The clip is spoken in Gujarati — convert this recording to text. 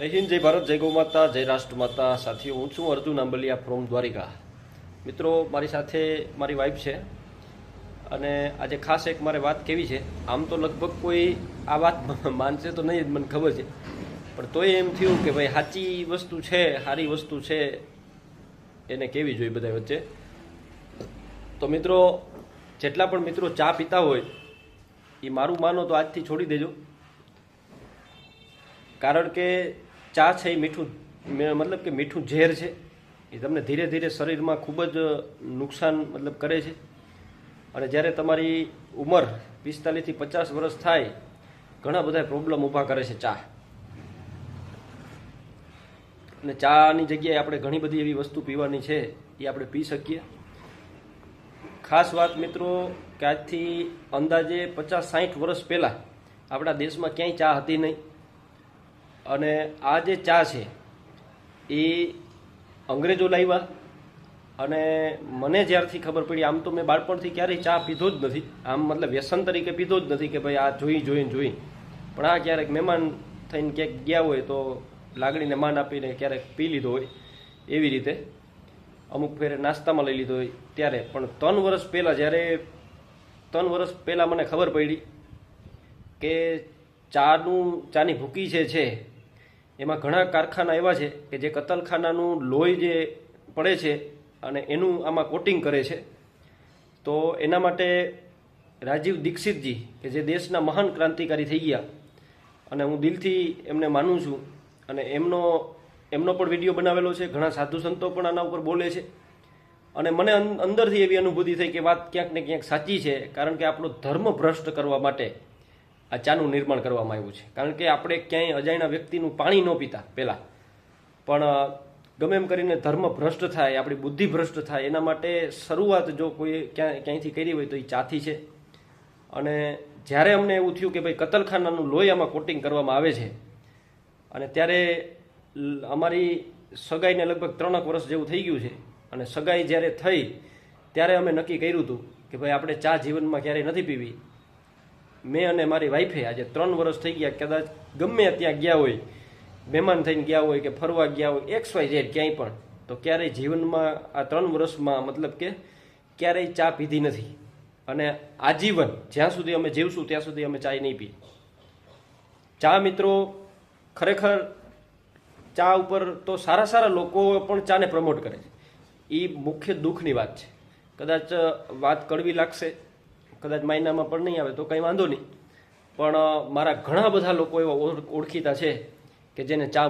જય હિન્દ, જય ભારત, જય ગૌ માતા, જય રાષ્ટ્ર માતા. સાથીઓ, હું છું અર્જુન આંબલિયા ફ્રોમ દ્વારિકા. મિત્રો, મારી સાથે મારી વાઈફ છે અને આજે ખાસ એક મારે વાત કેવી છે. આમ તો લગભગ કોઈ આ વાત માનશે તો નહીં જ, મને ખબર છે, પણ તોય એમ થયું કે ભાઈ સાચી વસ્તુ છે, સારી વસ્તુ છે, એને કેવી જોઈએ બધા વચ્ચે. તો મિત્રો, જેટલા પણ મિત્રો ચા પીતા હોય એ મારું માનો તો આજથી છોડી દેજો. કારણ કે ચા છે એ મીઠું, મતલબ કે મીઠું ઝેર છે. એ તમને ધીરે ધીરે શરીરમાં ખૂબ જ નુકસાન મતલબ કરે છે. અને જ્યારે તમારી ઉંમર 45 થી 50 વર્ષ થાય, ઘણા બધા પ્રોબ્લેમ ઊભા કરે છે ચા. અને ચાની જગ્યાએ આપણે ઘણી બધી એવી વસ્તુ પીવાની છે, એ આપણે પી શકીએ. ખાસ વાત મિત્રો, કે આજથી અંદાજે 50-60 વર્ષ પહેલાં આપણા દેશમાં ક્યાંય ચા હતી નહીં. અને આ જે ચા છે એ અંગ્રેજો લાવ્યા. અને મને જ્યારથી ખબર પડી, આમ તો મેં બાળપણથી ક્યારેય ચા પીધો જ નથી, આમ મતલબ વ્યસન તરીકે પીધો જ નથી કે ભાઈ આ જોઈ. પણ આ ક્યારેક મહેમાન થઈને ક્યાંક ગયા હોય તો લાગણીને માન આપીને ક્યારેક પી લીધો હોય, એવી રીતે અમુક ફેરે નાસ્તામાં લઈ લીધો હોય ત્યારે. પણ 3 વર્ષ પહેલાં, જ્યારે 3 વર્ષ પહેલાં મને ખબર પડી કે ચાની ભૂકી છે એમાં ઘણા કારખાના એવા છે કે જે કતલખાનાનું લોહી જે પડે છે અને એનું આમાં કોટિંગ કરે છે. તો એના માટે રાજીવ દીક્ષિતજી, કે જે દેશના મહાન ક્રાંતિકારી થઈ ગયા, અને હું દિલથી એમને માનું છું, અને એમનો પણ વિડીયો બનાવેલો છે. ઘણા સાધુ સંતો પણ આના ઉપર બોલે છે. અને મને અંદરથી એવી અનુભૂતિ થઈ કે વાત ક્યાંક ને ક્યાંક સાચી છે. કારણ કે આપણો ધર્મ ભ્રષ્ટ કરવા માટે આ ચાનું નિર્માણ કરવામાં આવ્યું છે. કારણ કે આપણે ક્યાંય અજાણ્યા વ્યક્તિનું પાણી ન પીતા પહેલાં, પણ ગમે એમ કરીને ધર્મ ભ્રષ્ટ થાય, આપણી બુદ્ધિ ભ્રષ્ટ થાય, એના માટે શરૂઆત જો કોઈ ક્યાંયથી કરી હોય તો એ ચાથી છે. અને જ્યારે અમને એવું થયું કે ભાઈ કતલખાનાનું લોહી આમાં કોટિંગ કરવામાં આવે છે, અને ત્યારે અમારી સગાઈને લગભગ 3 વર્ષ જેવું થઈ ગયું છે. અને સગાઈ જ્યારે થઈ ત્યારે અમે નક્કી કર્યું હતું કે ભાઈ આપણે ચા જીવનમાં ક્યારેય નથી પીવી. મેં અને મારી વાઈફે આજે 3 વર્ષ થઈ ગયા, કદાચ ગમે ત્યાં ગયા હોય, મહેમાન થઈને ગયા હોય કે ફરવા ગયા હોય, XYZ ક્યાંય પણ, તો ક્યારેય જીવનમાં આ 3 વર્ષમાં મતલબ કે ક્યારેય ચા પીધી નથી. અને આજીવન જ્યાં સુધી અમે જીવશું ત્યાં સુધી અમે ચા નહીં પીએ. ચા મિત્રો, ખરેખર ચા ઉપર તો સારા લોકો પણ ચાને પ્રમોટ કરે છે. એ મુખ્ય દુઃખની વાત છે. કદાચ વાત કડવી લાગશે, કદાચ માયનામાં પણ નહીં આવે તો કંઈ વાંધો નહીં, પણ મારા ઘણા બધા લોકો એવા ઓળખીતા છે કે જેને ચા